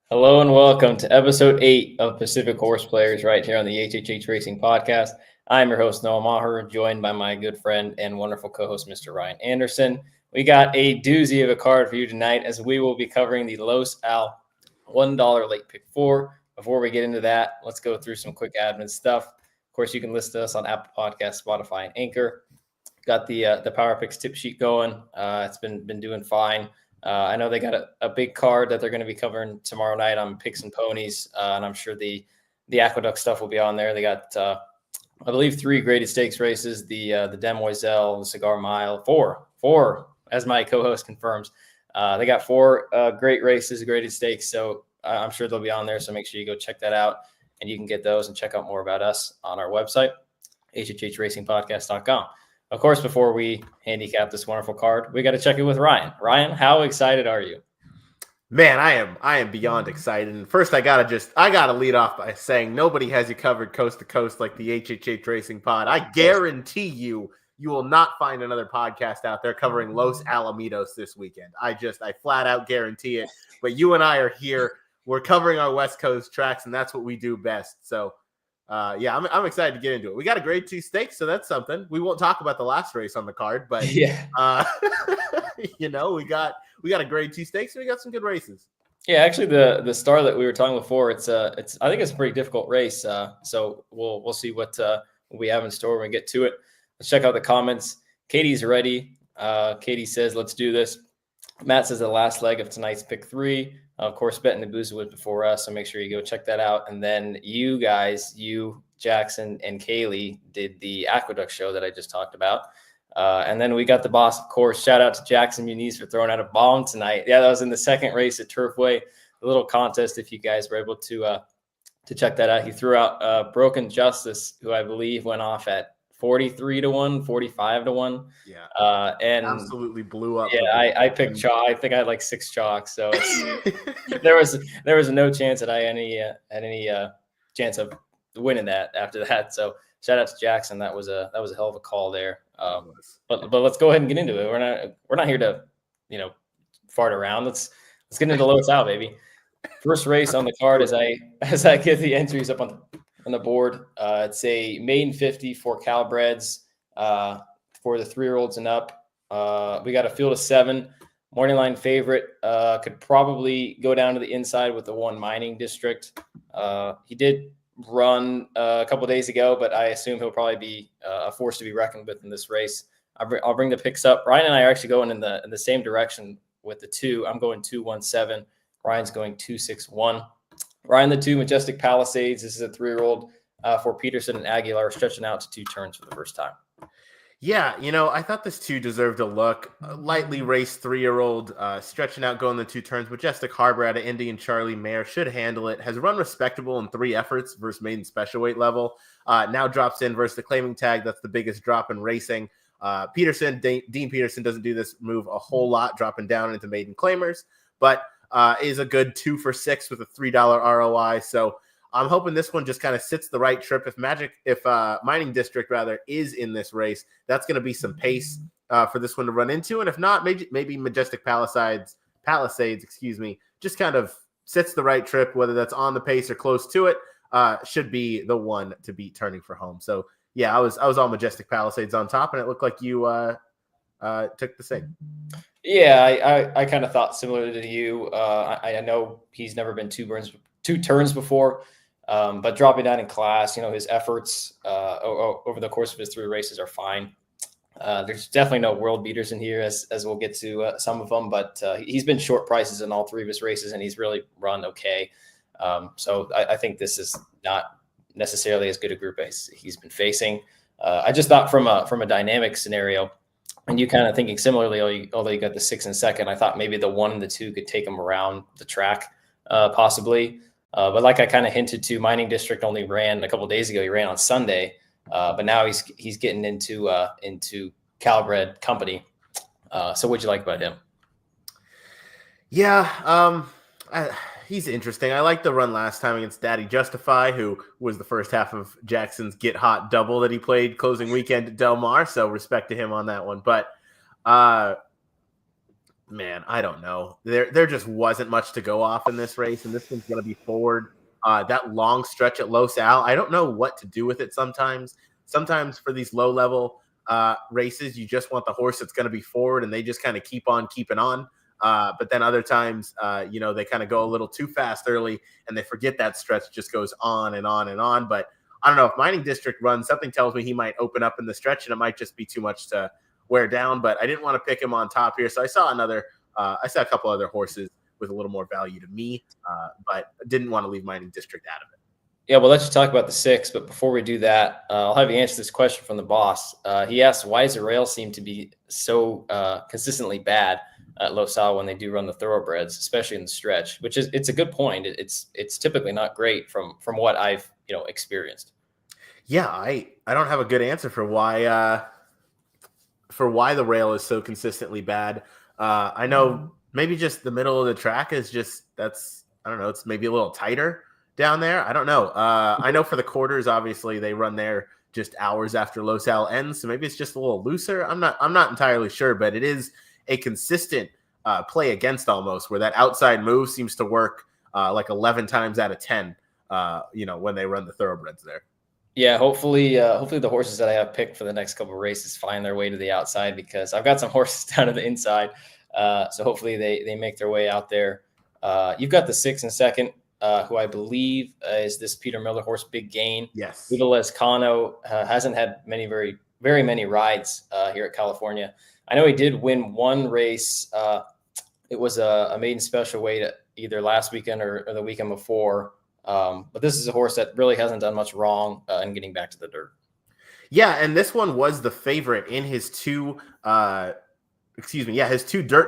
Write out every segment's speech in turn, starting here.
Hello and welcome to episode 8 of Pacific Horseplayers right here on the HHH Racing Podcast. I'm your host, Noah Meagher, joined by my good friend and wonderful co-host, Mr. Ryan Anderson. We got a doozy of a card for you tonight as we will be covering the Los Al $1 late pick 4. Before we get into that, let's go through some quick admin stuff. Of course, you can listen to us on Apple Podcasts, Spotify, and Anchor. Got the Power Picks tip sheet going. It's been doing fine. I know they got a big card that they're going to be covering tomorrow night on Picks and Ponies, and I'm sure the Aqueduct stuff will be on there. They got, I believe, 3 graded stakes races, the Demoiselle, the Cigar Mile, four, as my co-host confirms. They got 4 great races, graded stakes, so I'm sure they'll be on there, so make sure you go check that out, and you can get those and check out more about us on our website, hhhracingpodcast.com. Of course, before we handicap this wonderful card, we got to check in with Ryan. Ryan, how excited are you? Man, I am beyond excited. And first, I gotta lead off by saying nobody has you covered coast to coast like the HHH Racing Pod. I guarantee you will not find another podcast out there covering Los Alamitos this weekend. I flat out guarantee it. But you and I are here. We're covering our West Coast tracks, and that's what we do best. So. I'm excited to get into it. We got a grade 2 stakes, so that's something. We won't talk about the last race on the card, but yeah, we got a grade 2 stakes, and we got some good races. Yeah, actually, the star that we were talking before, it's I think it's a pretty difficult race. So we'll see what we have in store when we get to it. Let's check out the comments. Katie's ready. Katie says, "Let's do this." Matt says the last leg of tonight's pick 3. Of course, Betting the Booze was before us, so make sure you go check that out. And then you guys, Jackson, and Kaylee did the Aqueduct show that I just talked about. And then we got the boss, of course. Shout out to Jackson Muniz for throwing out a bomb tonight. Yeah, that was in the second race at Turfway, a little contest. If you guys were able to check that out, he threw out Broken Justice, who I believe went off at 43-1, 45-1. Yeah. And absolutely blew up. Yeah, I picked chalk. I think I had like 6 chalks. So there was no chance that I had any chance of winning that after that. So shout out to Jackson. That was a hell of a call there. But let's go ahead and get into it. We're not here to, fart around. Let's get into Los Al, baby. First race on the card as I get the entries up on the board. It's a maiden 50 for Calbreds for the 3-year-olds and up. We got a field of 7. Morning line favorite could probably go down to the inside with the 1 Mining District. He did run a couple days ago, but I assume he'll probably be a force to be reckoned with in this race. I'll bring the picks up. Ryan and I are actually going in the same direction with the 2. I'm going 2-1-7. Ryan's going 2-6-1. Ryan, the 2 Majestic Palisades. This is a 3-year-old for Peterson and Aguilar, stretching out to 2 turns for the first time. Yeah, I thought this 2 deserved a look. A lightly raced 3-year-old, stretching out, going the 2 turns. Majestic Harbor out of Indian Charlie Mare should handle it. Has run respectable in 3 efforts versus maiden special weight level. Now drops in versus the claiming tag. That's the biggest drop in racing. Peterson, Dean Peterson doesn't do this move a whole lot, dropping down into maiden claimers, but is a good 2 for 6 with a $3 ROI. So I'm hoping this one just kind of sits the right trip. If Mining District rather is in this race, that's going to be some pace for this one to run into. And if not, maybe Majestic Palisades, just kind of sits the right trip, whether that's on the pace or close to it, should be the one to beat turning for home. So yeah, I was all Majestic Palisades on top, and it looked like you took the same. Yeah, I kind of thought similar to you. I know he's never been 2 turns before, but dropping down in class, his efforts over the course of his 3 races are fine. There's definitely no world beaters in here, as we'll get to some of them, but he's been short prices in all 3 of his races, and he's really run okay. So I think this is not necessarily as good a group as he's been facing. I just thought from a dynamic scenario, and you kind of thinking similarly, although you got the 6 and second, I thought maybe the 1 and the 2 could take him around the track, possibly. But like I kind of hinted to, Mining District only ran a couple of days ago. He ran on Sunday, but now he's getting into Calbred company. So what'd you like about him? Yeah, he's interesting. I like the run last time against Daddy Justify, who was the first half of Jackson's Get Hot double that he played closing weekend at Del Mar. So respect to him on that one. But man, I don't know. There just wasn't much to go off in this race, and this one's going to be forward. That long stretch at Los Al, I don't know what to do with it sometimes. Sometimes for these low-level races, you just want the horse that's going to be forward, and they just kind of keep on keeping on. But then other times, they kind of go a little too fast early, and they forget that stretch just goes on and on and on. But I don't know, if Mining District runs, something tells me he might open up in the stretch, and it might just be too much to wear down. But I didn't want to pick him on top here, so I saw a couple other horses with a little more value to me, but didn't want to leave Mining District out of it. Yeah, well, let's talk about the 6. But before we do that, I'll have you answer this question from the boss. He asked, why does the rail seem to be so consistently bad at Los Al when they do run the thoroughbreds, especially in the stretch? Which is, it's a good point. It's typically not great from what I've experienced. Yeah, I don't have a good answer for why the rail is so consistently bad. I know maybe just the middle of the track is I don't know, it's maybe a little tighter down there. I don't know. I know for the quarters, obviously they run there just hours after Los Al ends, so maybe it's just a little looser. I'm not entirely sure, but it is a consistent play against almost, where that outside move seems to work like 11 times out of 10. When they run the thoroughbreds there. Yeah, hopefully the horses that I have picked for the next couple of races find their way to the outside, because I've got some horses down to the inside. So hopefully they make their way out there. You've got the 6 and 2nd, who I believe is this Peter Miller horse, Big Gain. Yes. Vita Lescano hasn't had very many rides here at California. I know he did win one race. It was a maiden special weight either last weekend or the weekend before. But this is a horse that really hasn't done much wrong in getting back to the dirt. Yeah, and this one was the favorite in his two dirt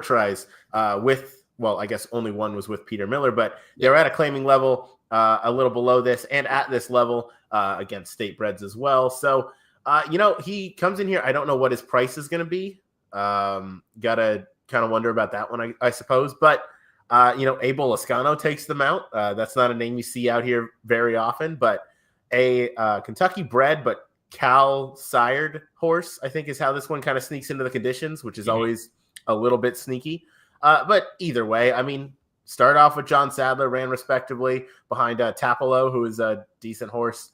tries I guess only one was with Peter Miller, but they're at a claiming level a little below this and at this level against state breds as well. So, he comes in here. I don't know what his price is going to be. Gotta kind of wonder about that one, I suppose. But Abel Lascano takes them out. That's not a name you see out here very often, but a Kentucky bred but Cal sired horse, I think, is how this one kind of sneaks into the conditions, which is always a little bit sneaky. But either way, I mean, start off with John Sadler, ran respectably behind Tapalo, who is a decent horse.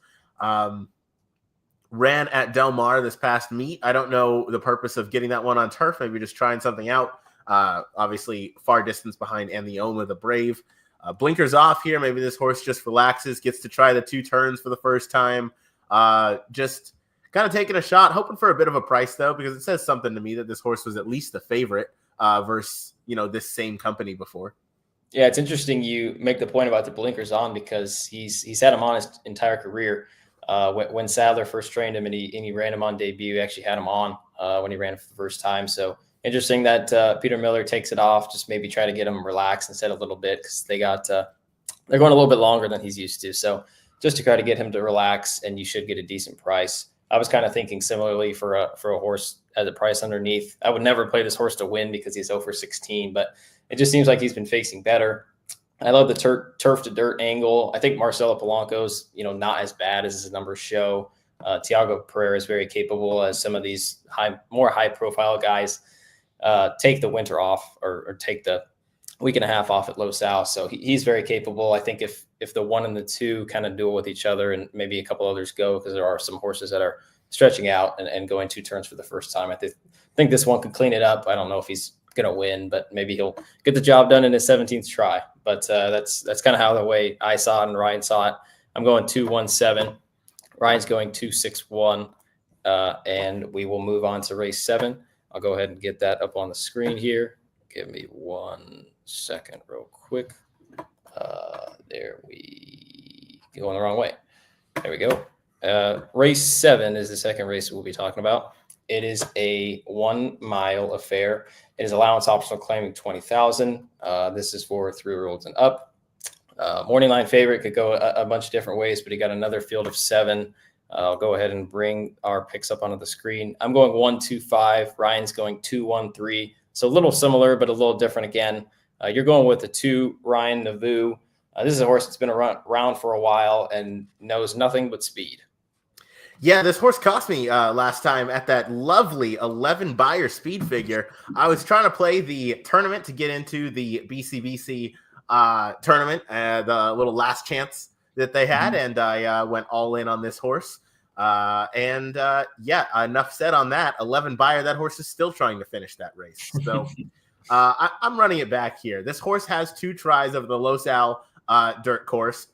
Ran at Del Mar this past meet. I don't know the purpose of getting that one on turf, maybe just trying something out. Obviously far distance behind and the Oma the Brave. Blinkers off here. Maybe this horse just relaxes, gets to try the 2 turns for the first time. Just kind of taking a shot, hoping for a bit of a price though, because it says something to me that this horse was at least the favorite versus, this same company before. Yeah, it's interesting you make the point about the blinkers on, because he's had him on his entire career. When Sadler first trained him and he ran him on debut, he actually had him on when he ran it for the first time. So interesting that Peter Miller takes it off, just maybe try to get him relaxed and set a little bit, because they're going a little bit longer than he's used to. So just to try to get him to relax, and you should get a decent price. I was kind of thinking similarly for a horse at the price underneath. I would never play this horse to win because he's over 16, but it just seems like he's been facing better. I love the turf to dirt angle. I think Marcelo Polanco's, not as bad as his numbers show. Tiago Pereira is very capable, as some of these more high profile guys take the winter off or take the week and a half off at Los Al. So he's very capable. I think if the 1 and the 2 kind of duel with each other, and maybe a couple others go, because there are some horses that are stretching out and going 2 turns for the first time. I think this one could clean it up. I don't know if he's going to win, but maybe he'll get the job done in his 17th try. But that's kind of how the way I saw it and Ryan saw it. I'm going 2-1-7. Ryan's going 2-6-1. And we will move on to race 7. I'll go ahead and get that up on the screen here. Give me 1 second real quick. There we going the wrong way. There we go. Race 7 is the second race we'll be talking about. It is a 1-mile affair. It is allowance optional, claiming 20,000. This is for 3-year-olds and up. Morning line favorite could go a bunch of different ways, but he got another field of 7. I'll go ahead and bring our picks up onto the screen. I'm going 1-2-5. Ryan's going 2-1-3. So a little similar, but a little different again. You're going with the 2 Ryan Nauvoo. This is a horse that's been around for a while and knows nothing but speed. Yeah, this horse cost me last time at that lovely 11 buyer speed figure. I was trying to play the tournament to get into the BCBC tournament, the little last chance that they had, and I went all in on this horse. Yeah, enough said on that. 11 buyer, that horse is still trying to finish that race. So I'm running it back here. This horse has 2 tries of the Los Al dirt course,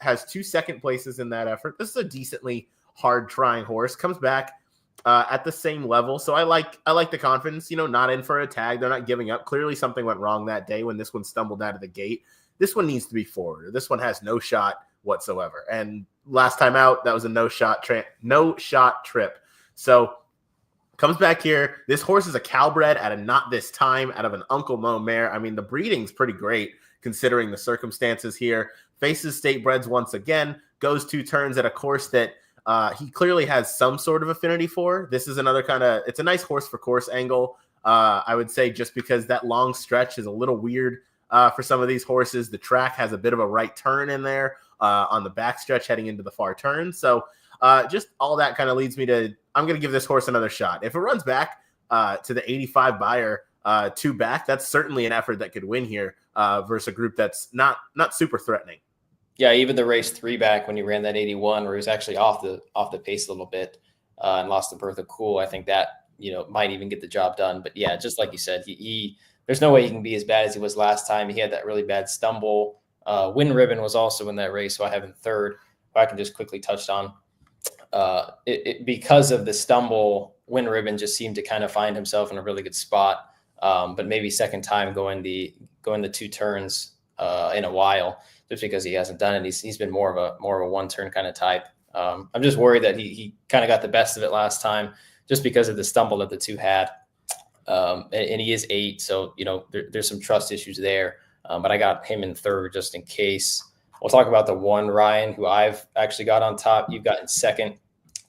has 2 second places in that effort. This is a decently hard trying horse, comes back at the same level. So I like the confidence, not in for a tag. They're not giving up. Clearly something went wrong that day when this one stumbled out of the gate. This one needs to be forward. This one has no shot whatsoever. And last time out, that was a no shot trip. So comes back here. This horse is a Calbred at a Not This Time out of an Uncle Mo mare. I mean, the breeding's pretty great considering the circumstances here. Faces state breds once again, goes 2 turns at a course that he clearly has some sort of affinity for. This is another it's a nice horse for course angle. I would say just because that long stretch is a little weird for some of these horses. The track has a bit of a right turn in there on the back stretch heading into the far turn. So just all that kind of leads me to, I'm going to give this horse another shot. If it runs back to the 85 buyer 2 back, that's certainly an effort that could win here versus a group that's not super threatening. Yeah, even the race 3 back when he ran that 81, where he was actually off the pace a little bit and lost the Bertha Cool. I think that might even get the job done. But yeah, just like you said, he there's no way he can be as bad as he was last time. He had that really bad stumble. Win Ribbon was also in that race, so I have him 3rd. If I can just quickly touch on because of the stumble, Win Ribbon just seemed to kind of find himself in a really good spot. But maybe second time going the 2 turns in a while, just because he hasn't done it. He's been more of a 1-turn kind of type. I'm just worried that he kind of got the best of it last time just because of the stumble that the 2 had. And he is 8, so there's some trust issues there. But I got him in 3rd just in case. We'll talk about the 1 Ryan, who I've actually got on top. You've got in 2nd.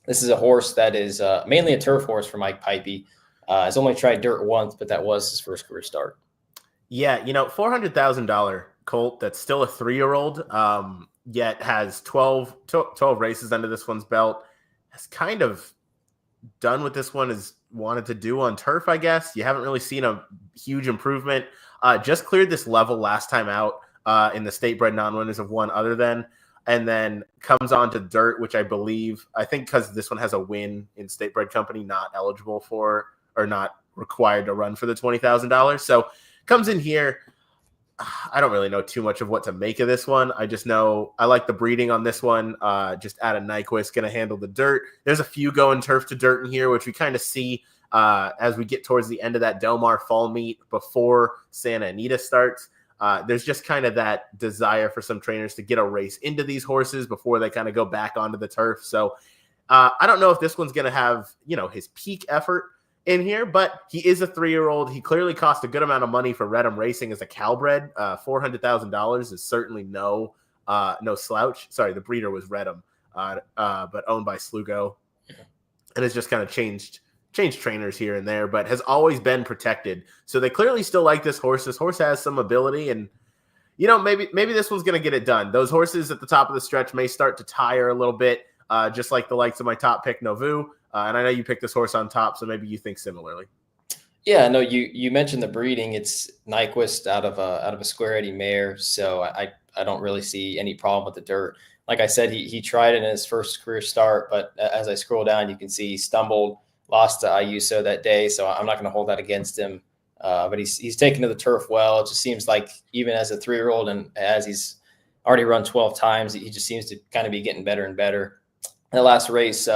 This is a horse that is mainly a turf horse for Mike Pipey. He's only tried dirt once, but that was his first career start. Yeah, $400,000 colt that's still a 3-year-old, yet has 12 races under this one's belt, has kind of done what this one has wanted to do on turf, I guess. You haven't really seen a huge improvement. Just cleared this level last time out in the state bred non-winners of one other than, and then comes on to dirt, which I think because this one has a win in state bred company, not eligible for or not required to run for the $20,000. So comes in here. I don't really know too much of what to make of this one. I just know I like the breeding on this one. Just Adam Nyquist going to handle the dirt. There's a few going turf to dirt in here, which we kind of see as we get towards the end of that Del Mar fall meet before Santa Anita starts. There's just kind of that desire for some trainers to get a race into these horses before they kind of go back onto the turf. So I don't know if this one's going to have, his peak effort in here, but he is a 3-year-old. He clearly cost a good amount of money for Redham Racing as a Calbred. $400,000 is certainly no slouch. Sorry, the breeder was Redham, but owned by Slugo, and has just kind of changed trainers here and there, but has always been protected. So they clearly still like this horse. This horse has some ability, and maybe this one's going to get it done. Those horses at the top of the stretch may start to tire a little bit, just like the likes of my top pick, Nauvoo. And I know you picked this horse on top, so maybe you think similarly. Yeah, no, you mentioned the breeding. It's Nyquist out of a Square Eddie mare, so I don't really see any problem with the dirt. Like I said, he tried it in his first career start, but as I scroll down, you can see he stumbled, lost to Ayuso that day, so I'm not going to hold that against him. But he's taken to the turf well. It just seems like even as a 3-year-old and as he's already run 12 times, he just seems to kind of be getting better and better. The last race,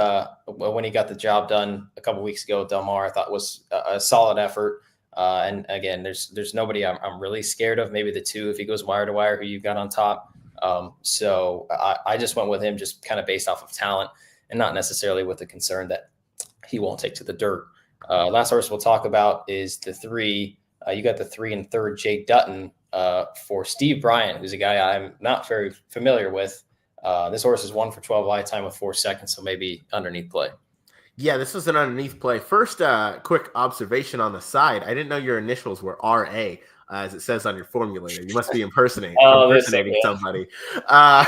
when he got the job done a couple weeks ago at Del Mar, I thought was a solid effort. And again, there's nobody I'm really scared of. Maybe the 2 if he goes wire to wire, who you got on top. So I just went with him just kind of based off of talent and not necessarily with the concern that he won't take to the dirt. Last horse we'll talk about is the 3. You got the 3 and 3rd Jake Dutton for Steve Bryant, who's a guy I'm not very familiar with. This horse is 1 for 12 lifetime with 4 seconds, so maybe underneath play. Yeah, this was an underneath play. First, quick observation on the side. I didn't know your initials were RA, as it says on your formulator. You must be Oh, impersonating somebody. Uh,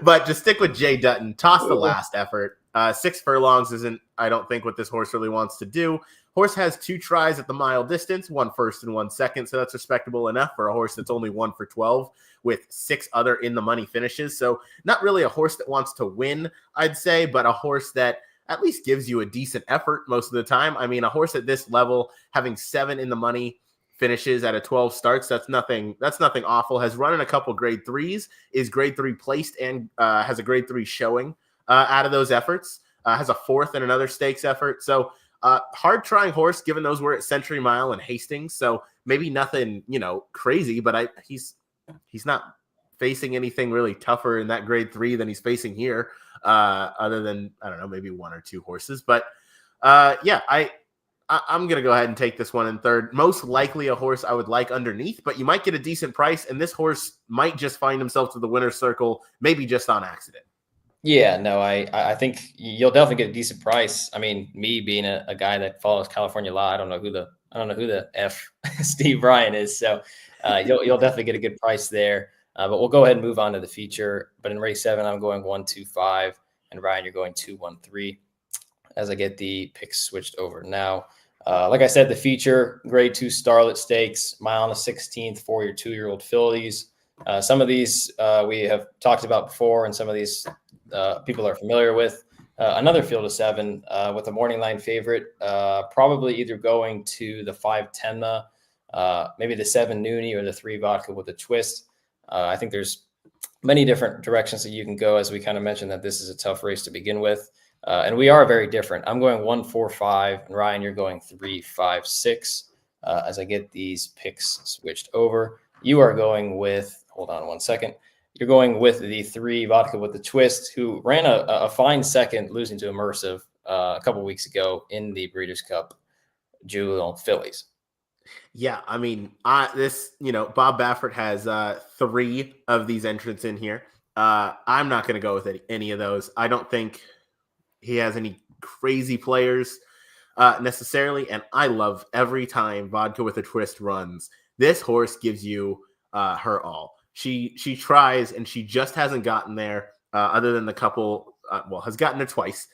but just stick with Jay Dutton. Toss the last effort. 6 furlongs isn't, I don't think, what this horse really wants to do. Horse has 2 tries at the mile distance, 1 first and 1 second, so that's respectable enough for a horse that's only 1 for 12 with 6 other in the money finishes. So not really a horse that wants to win, I'd say, but a horse that at least gives you a decent effort most of the time. I mean, a horse at this level having 7 in the money finishes out of 12 starts, that's nothing awful. Has run in a couple grade 3s, is grade 3 placed, and has a grade 3 showing out of those efforts. Has a 4th in another stakes effort. So hard trying horse, given those were at Century Mile and Hastings. So maybe nothing, crazy, but he's not facing anything really tougher in that grade 3 than he's facing here, other than, I don't know, maybe 1 or 2 horses. But yeah, I'm going to go ahead and take this one in third. Most likely a horse I would like underneath, but you might get a decent price, and this horse might just find himself to the winner's circle, maybe just on accident. Yeah, no, I think you'll definitely get a decent price. I mean, me being a guy that follows California law, I don't know who the F Steve Ryan is. So you'll definitely get a good price there. But we'll go ahead and move on to the feature. But in race 7, I'm going 1, 2, 5, and Ryan, you're going 2, 1, 3. As I get the picks switched over now. Like I said, the feature, grade 2 Starlet Stakes, mile and a 16th for your 2-year-old fillies. Some of these we have talked about before, and some of these people are familiar with. Another field of 7 with a morning line favorite, probably either going to the 5 Tenma, maybe the 7 Noonie, or the 3 Vodka with a Twist. I think there's many different directions that you can go, as we kind of mentioned that this is a tough race to begin with. And we are very different. I'm going 1, 4, 5, and Ryan, you're going 3, 5, 6. As I get these picks switched over, you are going with, hold on one second. You're going with the 3 Vodka with the Twist, who ran a fine second, losing to Immersive a couple weeks ago in the Breeders' Cup Juvenile Fillies. Yeah, I mean, Bob Baffert has 3 of these entrants in here. I'm not going to go with any of those. I don't think he has any crazy players necessarily, and I love every time Vodka with a Twist runs. This horse gives you her all. She tries, and she just hasn't gotten there, other than the couple, has gotten there twice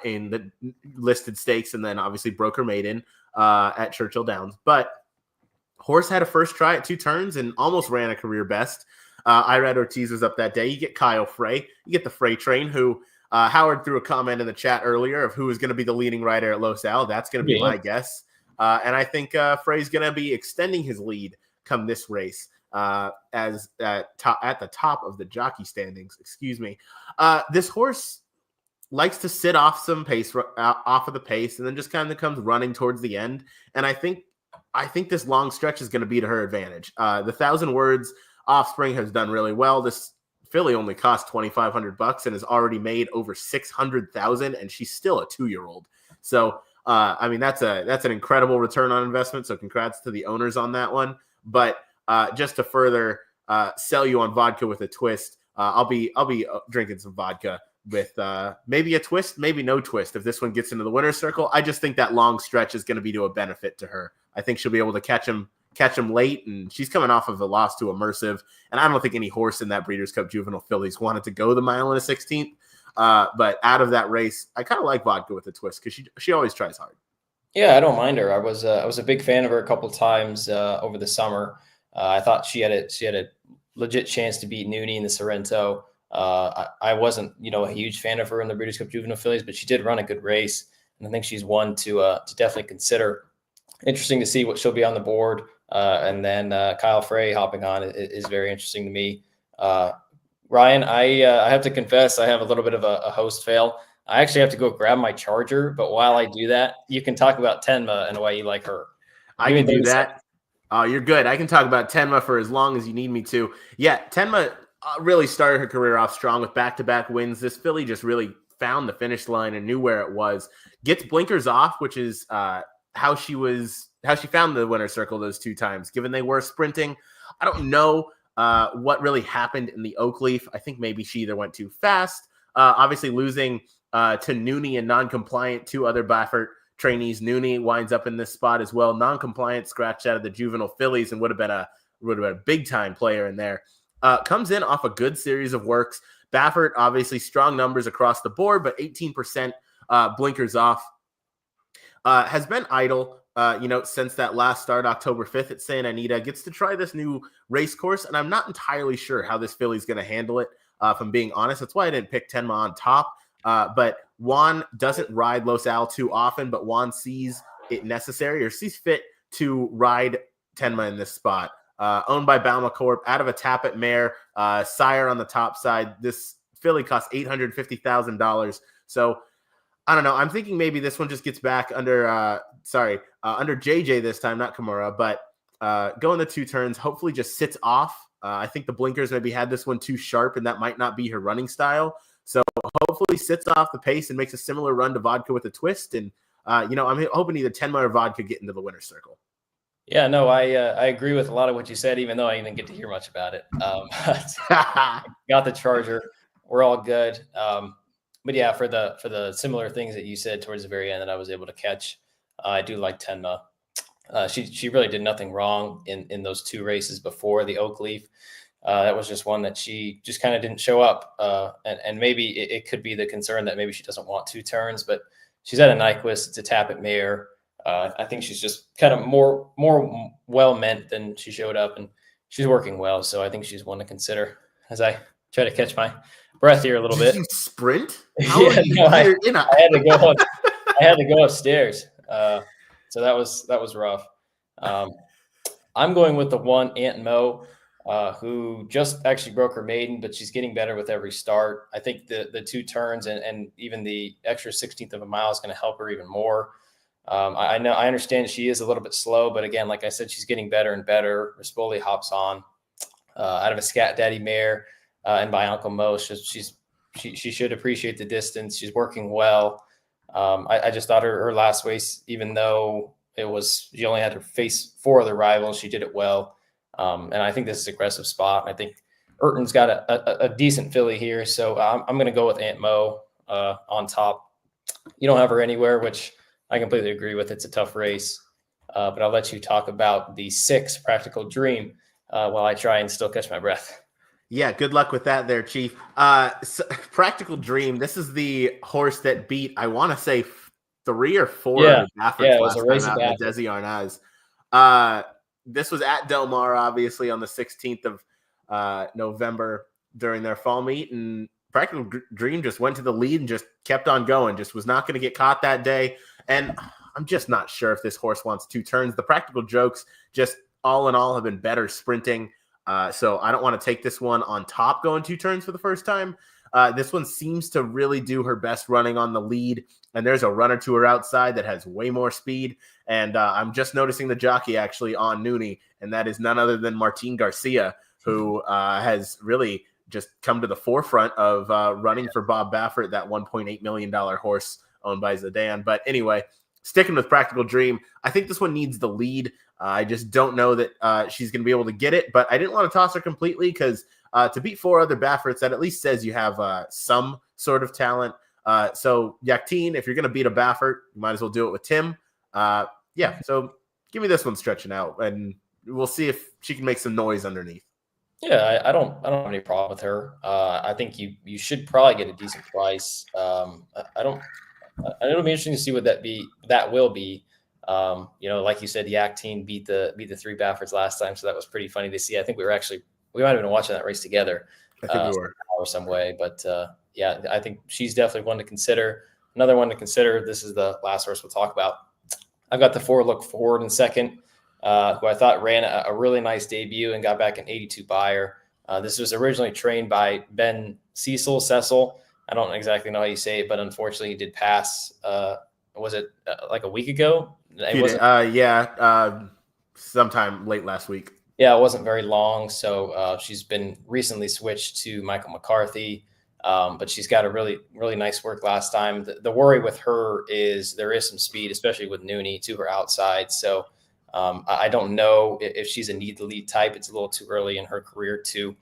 in the listed stakes, and then obviously broke her maiden at Churchill Downs. But horse had a first try at 2 turns and almost ran a career best. Irad Ortiz was up that day. You get Kyle Frey. You get the Frey train, who Howard threw a comment in the chat earlier of who is going to be the leading rider at Los Al. That's going to be my guess. And I think Frey's going to be extending his lead come this race as at the top of the jockey standings. Excuse me. This horse likes to sit off some pace, off of the pace, and then just kind of comes running towards the end. And I think this long stretch is going to be to her advantage. The 1,000 Words Offspring has done really well. This filly only cost $2,500 and has already made over 600,000, and she's still a 2-year-old. So, I mean, that's an incredible return on investment. So, congrats to the owners on that one. But just to further sell you on Vodka with a Twist, I'll be drinking some vodka with maybe a twist, maybe no twist. If this one gets into the winner's circle, I just think that long stretch is going to be to a benefit to her. I think she'll be able to catch him late, and she's coming off of a loss to Immersive, and I don't think any horse in that Breeders' Cup Juvenile Fillies wanted to go the mile and a 16th. But out of that race, I kind of like Vodka with a Twist because she always tries hard. Yeah, I don't mind her. I was a big fan of her a couple of times over the summer. I thought she had a legit chance to beat Noonie in the Sorrento. I wasn't, a huge fan of her in the Breeders' Cup Juvenile Fillies, but she did run a good race, and I think she's one to definitely consider. Interesting to see what she'll be on the board. And then Kyle Frey hopping on is very interesting to me. Ryan, I have to confess, I have a little bit of a host fail. I actually have to go grab my charger, but while I do that, you can talk about Tenma and why you like her. I can do that. Oh, you're good. I can talk about Tenma for as long as you need me to. Yeah, Tenma really started her career off strong with back-to-back wins. This filly just really found the finish line and knew where it was. Gets blinkers off, which is how she found the winner's circle those 2 times, given they were sprinting. I don't know what really happened in the Oakleaf. I think maybe she either went too fast, obviously losing to Nooney and Non-Compliant, two other Baffert trainees. Nooney winds up in this spot as well. Non-Compliant scratched out of the juvenile fillies and would have been a big-time player in there. Comes in off a good series of works. Baffert, obviously strong numbers across the board, but 18% blinkers off. Has been idle, since that last start, October 5th at Santa Anita. Gets to try this new race course, and I'm not entirely sure how this filly's going to handle it, if I'm being honest. That's why I didn't pick Tenma on top. But Juan doesn't ride Los Al too often, but Juan sees it necessary or sees fit to ride Tenma in this spot. Owned by Balma Corp, out of a Tappet mare, sire on the top side. This filly costs $850,000. So I don't know. I'm thinking maybe this one just gets back under JJ this time, not Kimura, but going the two turns, hopefully just sits off. I think the blinkers maybe had this one too sharp, and that might not be her running style. So hopefully sits off the pace and makes a similar run to Vodka with a twist. And, I'm hoping either Tenma or Vodka get into the winner's circle. Yeah, no, I agree with a lot of what you said, even though I didn't get to hear much about it. Got the Charger. We're all good. But yeah, for the similar things that you said towards the very end that I was able to catch, I do like Tenma. She really did nothing wrong in those two races before the Oak Leaf. That was just one that she just kind of didn't show up. And maybe it could be the concern that maybe she doesn't want two turns, but she's at a Nyquist. It's a Tappet mare. I think she's just kind of more well meant than she showed up, and she's working well. So I think she's one to consider as I try to catch my breath here a little bit. Did you sprint? I had to go. I had to go upstairs. So that was rough. I'm going with the one Aunt Mo, who just actually broke her maiden, but she's getting better with every start. I think the two turns and even the extra 16th of a mile is going to help her even more. I understand she is a little bit slow, but again, like I said, she's getting better and better. Rispoli hops on out of a Scat Daddy mare, and by Uncle Mo, she should appreciate the distance. She's working well. I just thought her last race, even though she only had to face four other rivals, she did it well. And I think this is an aggressive spot. I think Urton's got a decent filly here, so I'm going to go with Aunt Mo on top. You don't have her anywhere, which I completely agree with. It's a tough race, but I'll let you talk about the 6 Practical Dream while I try and still catch my breath. Yeah, good luck with that there, Chief. So, Practical Dream, this is the horse that beat, I want to say, 3 or 4 of the Bafferts last time out in the Desi Arnaz. This was at Del Mar, obviously, on the 16th of November during their fall meet, and Practical Dream just went to the lead and just kept on going, just was not going to get caught that day. And I'm just not sure if this horse wants two turns. The Practical Jokes, just all in all, have been better sprinting. So I don't want to take this one on top going two turns for the first time. This one seems to really do her best running on the lead. And there's a runner to her outside that has way more speed. And I'm just noticing the jockey actually on Nooney, and that is none other than Martin Garcia, who has really just come to the forefront of running for Bob Baffert, that $1.8 million horse owned by Zidane. But anyway, sticking with Practical Dream, I think this one needs the lead. I just don't know that she's going to be able to get it, but I didn't want to toss her completely because to beat 4 other Bafferts, that at least says you have some sort of talent. So Yakteen, if you're going to beat a Baffert, you might as well do it with Tim. So give me this one stretching out, and we'll see if she can make some noise underneath. Yeah, I don't have any problem with her. I think you should probably get a decent price. It'll be interesting to see what that will be. Like you said, Yakteen beat the 3 Bafferts last time, so that was pretty funny to see. I think we might have been watching that race together. I think we were. Or some way, but I think she's definitely one to consider. Another one to consider. This is the last horse we'll talk about. I've got the 4 Look Forward in second, who I thought ran a really nice debut and got back an 82 buyer. This was originally trained by Ben Cecil. I don't exactly know how you say it, but unfortunately he did pass. Was it like a week ago? Sometime late last week. Yeah, it wasn't very long. So she's been recently switched to Michael McCarthy, but she's got a really, really nice work last time. The worry with her is there is some speed, especially with Nooney to her outside. So I don't know if she's a need the lead type. It's a little too early in her career to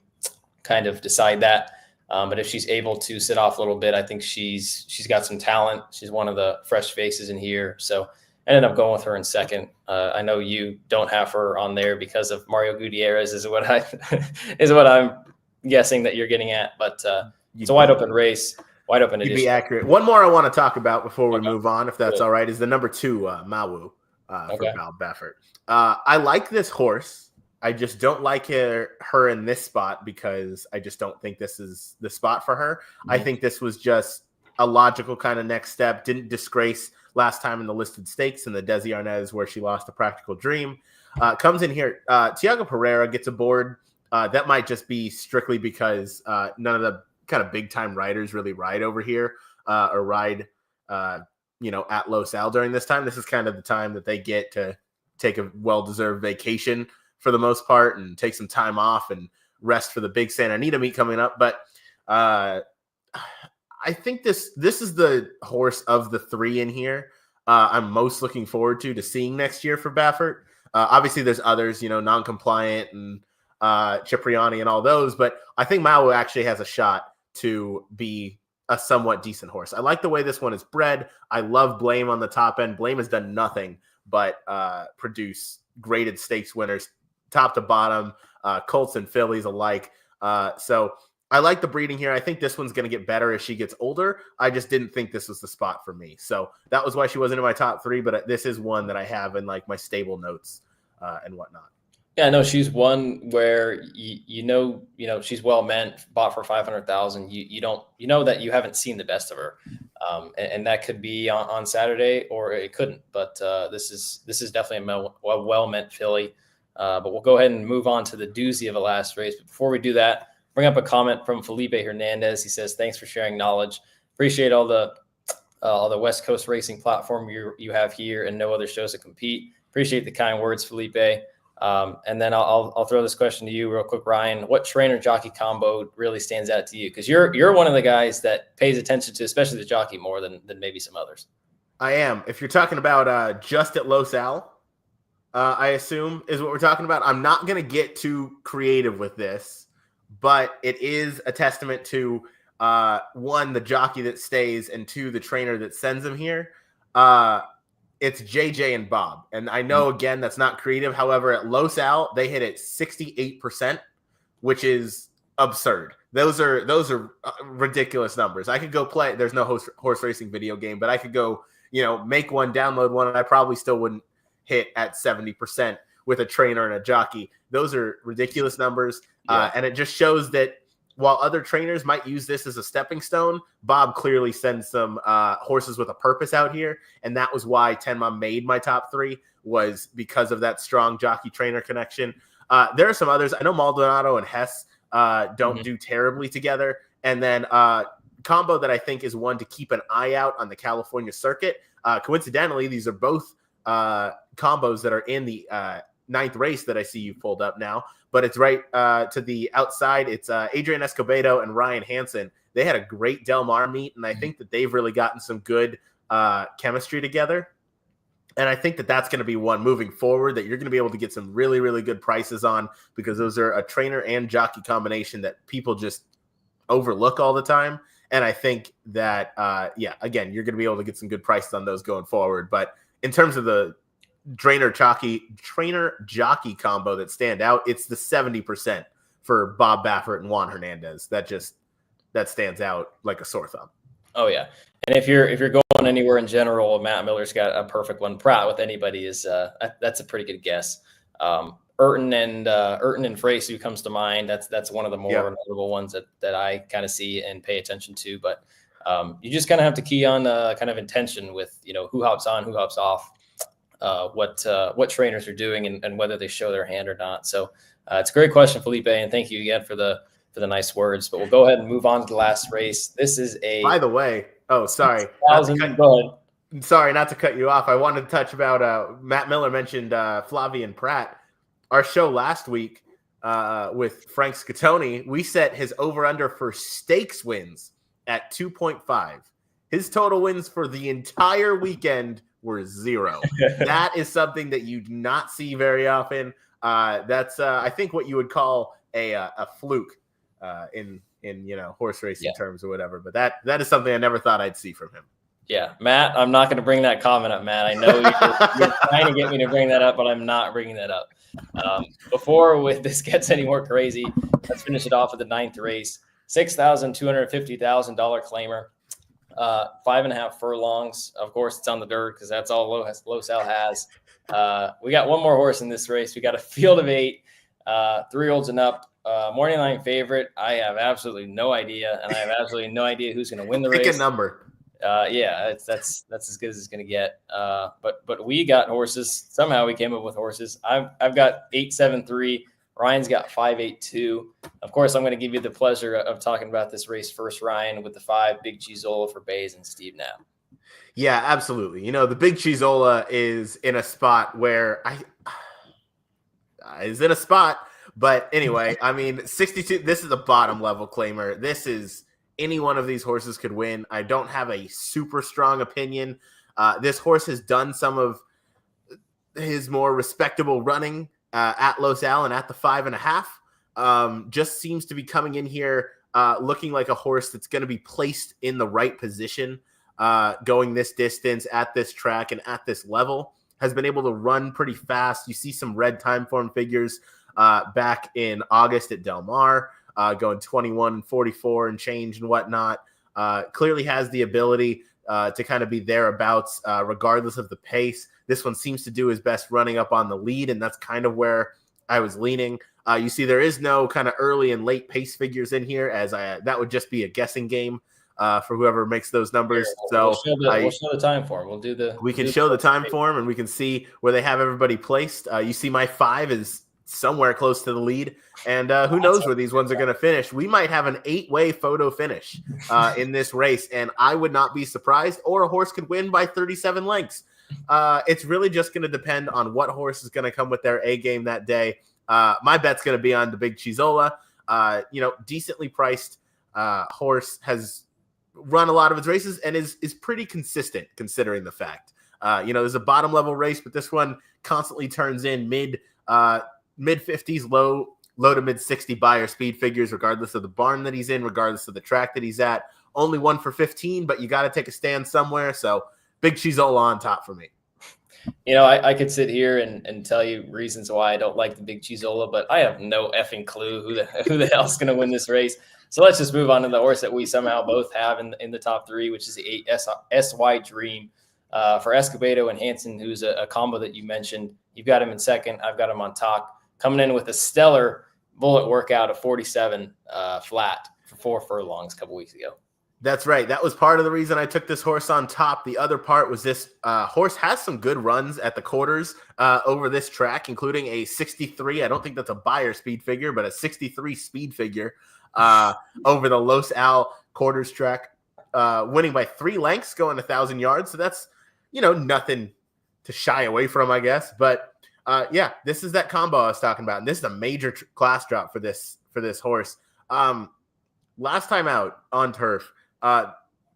kind of decide that. But if she's able to sit off a little bit, I think she's got some talent. She's one of the fresh faces in here. So I ended up going with her in second. I know you don't have her on there because of Mario Gutierrez is what I'm guessing that you're getting at. But it's a wide open race, wide open edition. You'd be accurate. One more I want to talk about before we move on, if that's all right, is the number 2 Mawu for Bob Baffert. I like this horse. I just don't like her in this spot because I just don't think this is the spot for her. Mm-hmm. I think this was just a logical kind of next step. Didn't disgrace last time in the listed stakes in the Desi Arnaz where she lost a Practical Dream. Comes in here. Tiago Pereira gets aboard. That might just be strictly because none of the kind of big time riders really ride over here or ride, at Los Al during this time. This is kind of the time that they get to take a well-deserved vacation for the most part and take some time off and rest for the big Santa Anita meet coming up. But I think this is the horse of the 3 in here I'm most looking forward to seeing next year for Baffert. Obviously, there's others, non-compliant and Cipriani and all those, but I think Mawu actually has a shot to be a somewhat decent horse. I like the way this one is bred. I love Blame on the top end. Blame has done nothing but produce graded stakes winners top to bottom, Colts and fillies alike. So I like the breeding here. I think this one's going to get better as she gets older. I just didn't think this was the spot for me. So that was why she wasn't in my top 3, but this is one that I have in like my stable notes and whatnot. Yeah, no, she's one where she's well meant, bought for 500,000. You know that you haven't seen the best of her, and that could be on Saturday or it couldn't. But this is definitely a well meant filly. But we'll go ahead and move on to the doozy of the last race. But before we do that, bring up a comment from Felipe Hernandez. He says, "Thanks for sharing knowledge. Appreciate all the West Coast racing platform you have here and no other shows to compete. Appreciate the kind words, Felipe." And then I'll throw this question to you real quick, Ryan. What trainer jockey combo really stands out to you? Because you're one of the guys that pays attention to, especially the jockey, more than maybe some others. I am. If you're talking about just at Los Al, I assume is what we're talking about. I'm not going to get too creative with this, but it is a testament to one, the jockey that stays, and 2, the trainer that sends him here. It's JJ and Bob. And I know, again, that's not creative. However, at Los Al, they hit it 68%, which is absurd. Those are ridiculous numbers. I could go play. There's no horse racing video game, but I could go, make one, download one, and I probably still wouldn't hit at 70% with a trainer and a jockey. Those are ridiculous numbers. Yeah. And it just shows that while other trainers might use this as a stepping stone, Bob clearly sends some horses with a purpose out here. And that was why Tenma made my top 3, was because of that strong jockey-trainer connection. There are some others. I know Maldonado and Hess don't do terribly together. And then combo that I think is one to keep an eye out on the California circuit. Coincidentally, these are both combos that are in the 9th race that I see you pulled up now. But it's right to the outside. It's Adrian Escobedo and Ryan Hansen. They had a great Del Mar meet, and I think that they've really gotten some good chemistry together. And I think that that's going to be one moving forward that you're going to be able to get some really, really good prices on, because those are a trainer and jockey combination that people just overlook all the time. And I think that, again, you're going to be able to get some good prices on those going forward. But in terms of the trainer jockey combo that stand out, it's the 70% for Bob Baffert and Juan Hernandez. That stands out like a sore thumb. Oh yeah. And if you're going anywhere in general, Matt Miller's got a perfect one. Pratt with anybody is that's a pretty good guess. Urton and Freysu comes to mind. That's one of the more notable ones that I kind of see and pay attention to. But you just kind of have to key on kind of intention with who hops on, who hops off. What trainers are doing and whether they show their hand or not. So it's a great question, Felipe, and thank you again for the nice words. But we'll go ahead and move on to the last race. This is by the way. Oh, sorry. Sorry, not to cut you off. I wanted to touch about Matt Miller mentioned Flavian Pratt. Our show last week with Frank Scottoni, we set his over-under for stakes wins at 2.5. His total wins for the entire weekend were 0. That is something that you do not see very often. That's I think what you would call a fluke in in horse racing terms or whatever. But that is something I never thought I'd see from him. Yeah, Matt, I'm not going to bring that comment up, Matt. I know you're trying to get me to bring that up, but I'm not bringing that up. Before this gets any more crazy, let's finish it off with the 9th race. $6,250,000 claimer, 5.5 furlongs. Of course, it's on the dirt because that's all Los Al has. We got one more horse in this race. We got a field of 8, 3-year-olds and up. Morning line favorite. I have absolutely no idea, and I have absolutely no idea who's going to win the race. Pick a number. Yeah, that's as good as it's going to get. But we got horses. Somehow we came up with horses. I've got 8-7-3. Ryan's got 5-8-2. Of course, I'm going to give you the pleasure of talking about this race first, Ryan, with the 5 Big Chizola for Bays and Steve Knapp. Yeah, absolutely. The Big Chizola is in a spot where but anyway, 62. This is a bottom level claimer. This is any one of these horses could win. I don't have a super strong opinion. This horse has done some of his more respectable running at Los Al and at the 5.5. Just seems to be coming in here looking like a horse that's going to be placed in the right position, going this distance at this track and at this level. Has been able to run pretty fast. You see some red time form figures back in August at Del Mar, going 21 and 44 and change and whatnot. Clearly has the ability to kind of be thereabouts regardless of the pace. This one seems to do his best running up on the lead, and that's kind of where I was leaning. You see there is no kind of early and late pace figures in here, as that would just be a guessing game for whoever makes those numbers. We'll show the time form. We can show the time form, and we can see where they have everybody placed. You see my 5 is somewhere close to the lead, and who knows where these ones are going to finish. We might have an 8-way photo finish in this race, and I would not be surprised, or a horse could win by 37 lengths. It's really just going to depend on what horse is going to come with their A game that day. My bet's going to be on the Big Chizola. Decently priced horse, has run a lot of its races and is pretty consistent considering the fact. There's a bottom level race, but this one constantly turns in mid 50s, low to mid 60 buyer speed figures, regardless of the barn that he's in, regardless of the track that he's at. Only 1 for 15, but you got to take a stand somewhere. So Big Chizola on top for me. I could sit here and tell you reasons why I don't like the Big Chizola, but I have no effing clue who the hell's going to win this race. So let's just move on to the horse that we somehow both have in the top 3, which is the 8 SY Dream. For Escobedo and Hansen, who's a combo that you mentioned. You've got him in second. I've got him on top. Coming in with a stellar bullet workout of 47 flat for 4 furlongs a couple weeks ago. That's right. That was part of the reason I took this horse on top. The other part was this horse has some good runs at the quarters over this track, including a 63. I don't think that's a buyer speed figure, but a 63 speed figure over the Los Al quarters track, winning by 3 lengths, going 1,000 yards. So that's, nothing to shy away from, I guess. But this is that combo I was talking about. And this is a major class drop for this horse. Last time out on turf,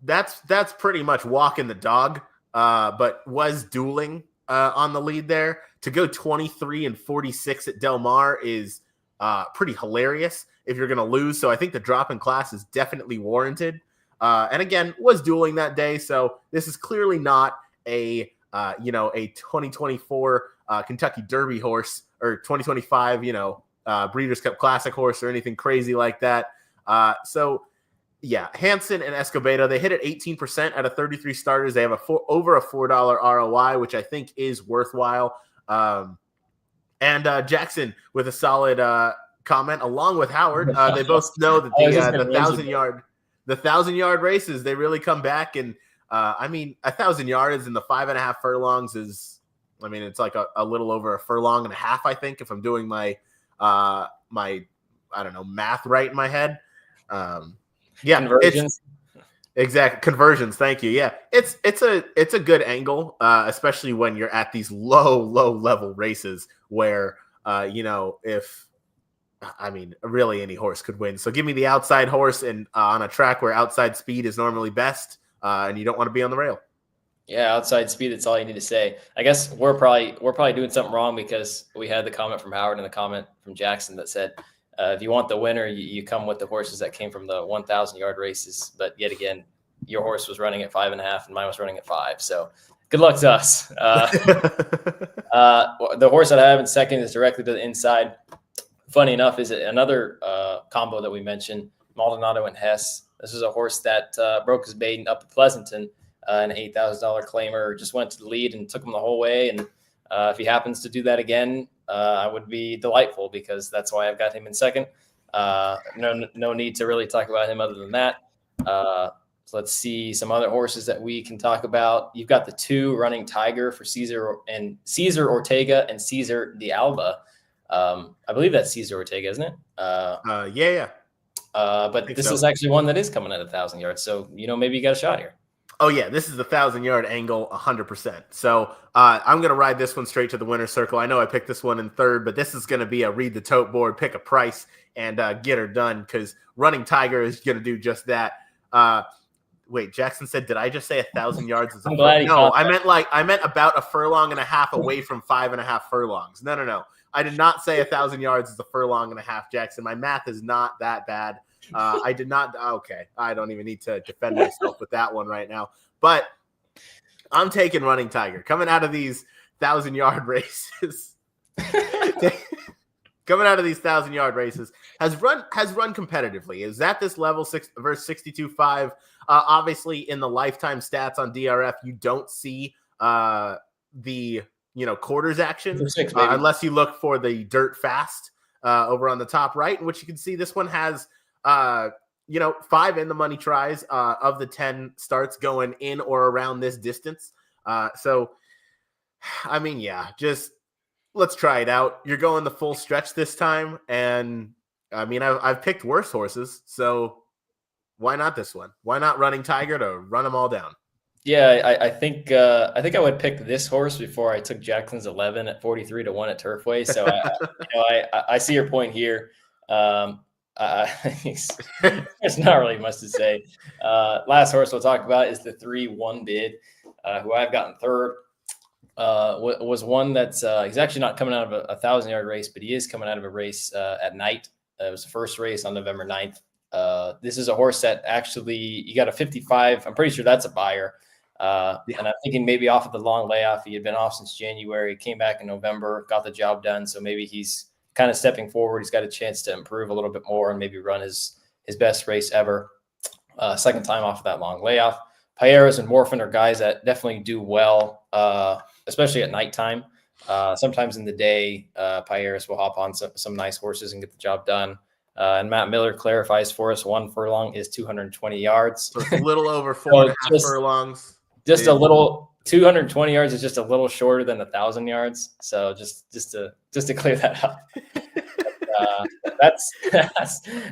that's pretty much walking the dog, but was dueling on the lead there. To go 23 and 46 at Del Mar is pretty hilarious if you're going to lose. So I think the drop in class is definitely warranted. And again, was dueling that day. So this is clearly not a 2024 Kentucky Derby horse or 2025, Breeders' Cup Classic horse or anything crazy like that. Hansen and Escobedo, they hit at 18% out of 33 starters. They have over a $4 ROI, which I think is worthwhile. And Jackson with a solid comment, along with Howard. They both know that the 1,000-yard races, they really come back. And 1,000 yards in the 5.5 furlongs is, it's like a little over a furlong and a half, I think, if I'm doing my math right in my head. Conversions. Exact conversions. Thank you. Yeah, it's a good angle, especially when you're at these low level races where really any horse could win. So give me the outside horse and on a track where outside speed is normally best, and you don't want to be on the rail. Yeah, outside speed. That's all you need to say. I guess we're probably doing something wrong because we had the comment from Howard and the comment from Jackson that said if you want the winner, you come with the horses that came from the 1,000-yard races. But yet again, your horse was running at 5.5 and mine was running at 5. So good luck to us. The horse that I have in second is directly to the inside. Funny enough, is another combo that we mentioned, Maldonado and Hess. This is a horse that broke his maiden up at Pleasanton, an $8,000 claimer, just went to the lead and took him the whole way. And if he happens to do that again, I would be delightful, because that's why I've got him in second. No need to really talk about him other than that. So let's see some other horses that we can talk about. You've got the 2 Running Tiger for Cesar Ortega and Cesar de Alba. I believe that's Cesar Ortega, isn't it? Yeah. But this is actually one that is coming at 1,000 yards. So, maybe you got a shot here. Oh, yeah, this is the 1,000-yard angle 100%. So I'm going to ride this one straight to the winner's circle. I know I picked this one in third, but this is going to be a read the tote board, pick a price, and get her done, because Running Tiger is going to do just that. Wait, Jackson said, did I just say 1,000 yards? Is no, I meant about a furlong and a half away from 5.5 furlongs. No. I did not say 1,000 yards is a furlong and a half, Jackson. My math is not that bad. I did not. Okay. I don't even need to defend myself with that one right now, but I'm taking Running Tiger coming out of these 1,000-yard races. Coming out of these 1,000-yard races has run competitively. Is at this level 6 versus 62.5. Obviously in the lifetime stats on DRF, you don't see the quarters action unless you look for the dirt fast over on the top right, in which you can see this one has 5 in the money tries of the 10 starts going in or around this distance. So I mean, yeah, just let's try it out. You're going the full stretch this time, and I mean, I've picked worse horses, so why not this one? Why not Running Tiger to run them all down? Yeah, I think I would pick this horse before I took Jackson's 11 at 43 to 1 at Turfway. So I see your point here. There's not really much to say. Last horse we'll talk about is the 3 One Bid, who I've gotten third. Was one that's he's actually not coming out of a 1,000-yard race, but he is coming out of a race at night. It was the first race on November 9th. This is a horse that actually you got a 55. I'm pretty sure that's a buyer. And I'm thinking maybe off of the long layoff. He had been off since January, came back in November, got the job done. So maybe he's kind of stepping forward. He's got a chance to improve a little bit more and maybe run his best race ever. Second time off of that long layoff. Payeras and Morphin are guys that definitely do well, especially at nighttime. Sometimes in the day, Payeras will hop on some nice horses and get the job done. And Matt Miller clarifies for us 1 furlong is 220 yards. So it's a little over 4.5 furlongs. Just a little 220 yards is just a little shorter than 1,000 yards. So just to clear that up.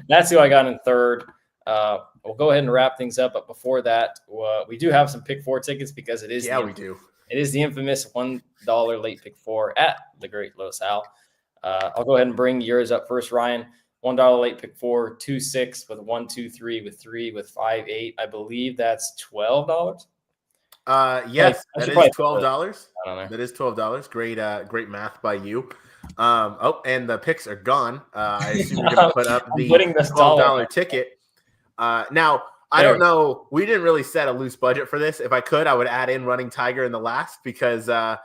That's who I got in third. We'll go ahead and wrap things up. But before that, we do have some pick 4 tickets because it is. Yeah, we do. It is the infamous $1 late pick 4 at the Great Los Al. I'll go ahead and bring yours up first, Ryan. $1 late pick 4, 2-6 with 1, 2, 3 with 3 with 5, 8. I believe that's $12. Yes, that is $12. I don't know. That is $12. Great math by you. And the picks are gone. I assume you're going to put up the $12 ticket. Now, I don't know. We didn't really set a loose budget for this. If I could, I would add in Running Tiger in the last because, that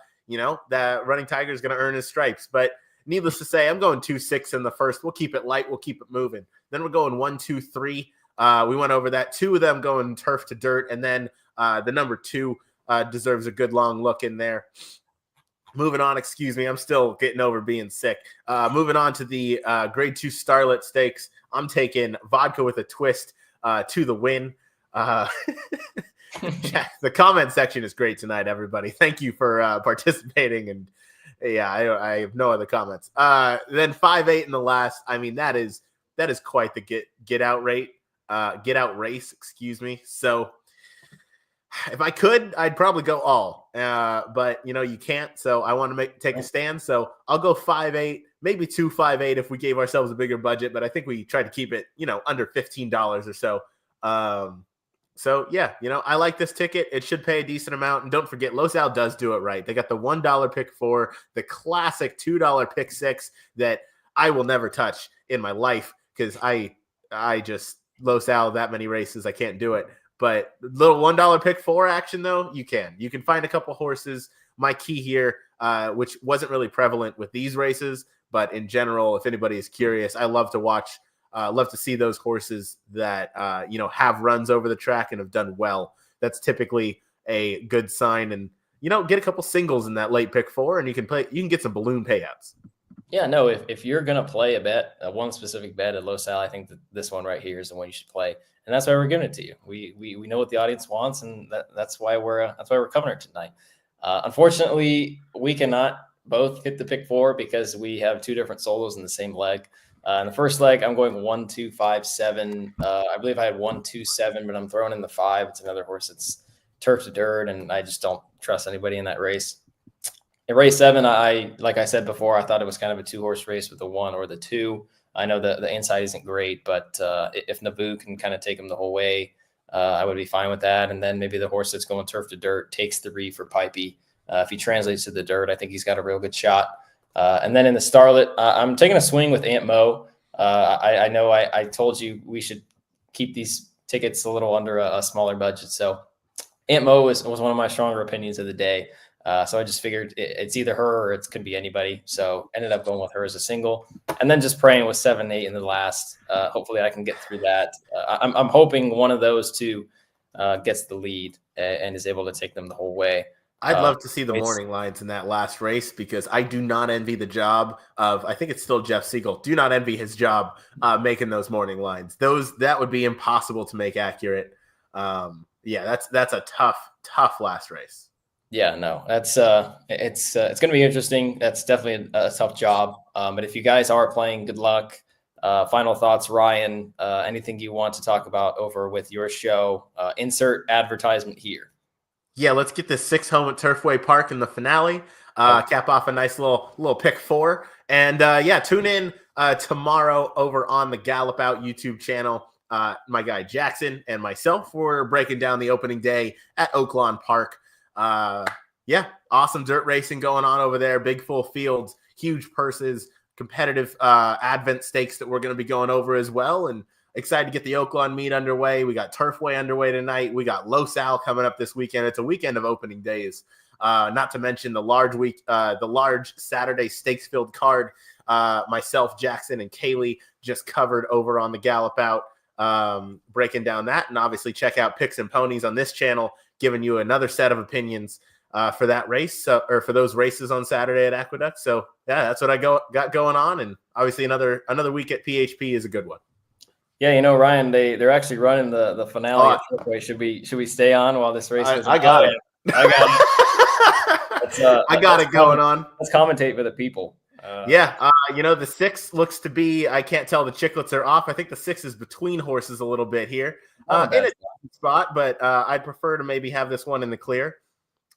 Running Tiger is going to earn his stripes. But needless to say, I'm going 2-6 in the first. We'll keep it light. We'll keep it moving. Then we're going 1, 2, 3. We went over that. 2 of them going turf to dirt. And then the number 2 deserves a good long look in there. Moving on, excuse me. I'm still getting over being sick. Moving on to the grade 2 Starlet Stakes. I'm taking Vodka with a Twist to the win. The comment section is great tonight, everybody. Thank you for participating. And yeah, I have no other comments. Then 5-8 in the last. I mean, that is quite the get out race. Excuse me. So if I could, I'd probably go all. But you can't. So I want to take a stand. So I'll go 5-8, maybe 2-5-8 if we gave ourselves a bigger budget. But I think we tried to keep it, under $15 or so. So yeah, I like this ticket. It should pay a decent amount. And don't forget, Los Al does do it right. They got the $1 pick 4, the classic $2 pick 6 that I will never touch in my life because I just low sal that many races. I can't do it. But little $1 pick 4 action, though, you can find a couple horses. My key here, which wasn't really prevalent with these races, but in general, if anybody is curious, I love to watch, love to see those horses that, have runs over the track and have done well. That's typically a good sign. And, get a couple singles in that late pick 4 and you can get some balloon payouts. Yeah, no, if you're going to play a bet, one specific bet at low sal, I think that this one right here is the one you should play. And that's why we're giving it to you. We know what the audience wants, and that's why we're covering it tonight. Unfortunately, we cannot both hit the pick 4 because we have 2 different solos in the same leg. In the first leg, I'm going 1, 2, 5, 7. I believe I had 1, 2, 7, but I'm throwing in the 5. It's another horse that's turf to dirt, and I just don't trust anybody in that race. In race 7, like I said before, I thought it was kind of a 2-horse race with the 1 or the 2. I know the inside isn't great, but if Naboo can kind of take him the whole way, I would be fine with that. And then maybe the horse that's going turf to dirt takes 3 for Pipey. If he translates to the dirt, I think he's got a real good shot. And then in the Starlet, I'm taking a swing with Aunt Mo. I know I told you we should keep these tickets a little under a smaller budget. So Aunt Mo was one of my stronger opinions of the day. So I just figured it's either her or it could be anybody. So ended up going with her as a single, and then just praying with 7, 8 in the last. Hopefully I can get through that. I'm hoping one of those 2 gets the lead and is able to take them the whole way. I'd love to see the morning lines in that last race because I do not envy the job of, I think it's still Jeff Siegel. Do not envy his job making those morning lines. That would be impossible to make accurate. That's a tough last race. Yeah, no, that's it's going to be interesting. That's definitely a tough job. But if you guys are playing, good luck. Final thoughts, Ryan, anything you want to talk about over with your show, insert advertisement here. Yeah, let's get this 6 home at Turfway Park in the finale. Cap off a nice little pick 4. And tune in tomorrow over on the Gallop Out YouTube channel. My guy Jackson and myself, we're breaking down the opening day at Oaklawn Park. Awesome dirt racing going on over there. Big full fields, huge purses, competitive Advent stakes that we're going to be going over as well. And excited to get the Oaklawn meet underway. We got Turfway underway tonight. We got Los Al coming up this weekend. It's a weekend of opening days. Not to mention the large Saturday stakes filled card. Myself, Jackson, and Kaylee just covered over on the Gallop Out, breaking down that. And obviously check out Picks and Ponies on this channel, giving you another set of opinions for that race or for those races on Saturday at Aqueduct. So that's what I got going on. And obviously another week at PHP is a good one. Yeah, Ryan, they're actually running the finale at Turfway. Should we stay on while this race is? I got it. I got it going on. Let's commentate for the people. The 6 looks to be, I can't tell, the chicklets are off. I think the 6 is between horses a little bit here in a spot, but I'd prefer to maybe have this one in the clear.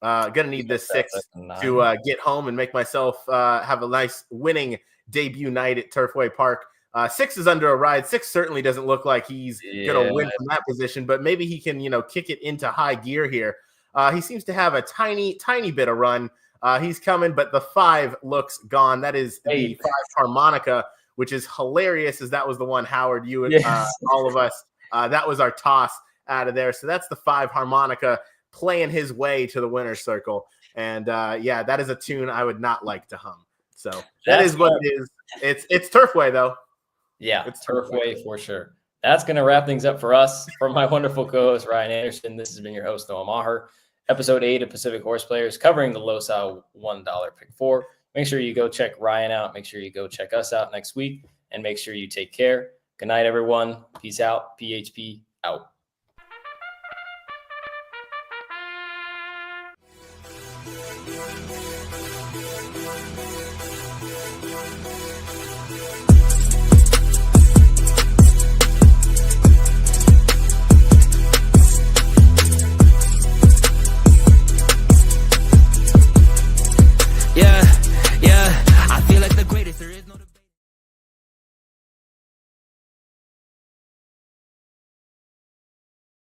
Gonna need this 6 to get home and make myself have a nice winning debut night at Turfway Park. 6 is under a ride. 6 certainly doesn't look like he's gonna win from that position, but maybe he can, kick it into high gear here. He seems to have a tiny bit of run. He's coming, but the 5 looks gone. That is the 5 harmonica, which is hilarious, as that was the one, Howard, you and all of us. That was our toss out of there. So that's the 5 harmonica playing his way to the winner's circle. And that is a tune I would not like to hum. So that is what it is. It's Turfway, though. Yeah, it's Turfway for sure. That's going to wrap things up for us. For my wonderful co-host, Ryan Anderson, this has been your host, Noah Meagher. Episode 8 of Pacific Horseplayers, covering the Los Al $1 pick 4. Make sure you go check Ryan out. Make sure you go check us out next week. And make sure you take care. Good night, everyone. Peace out. PHP out.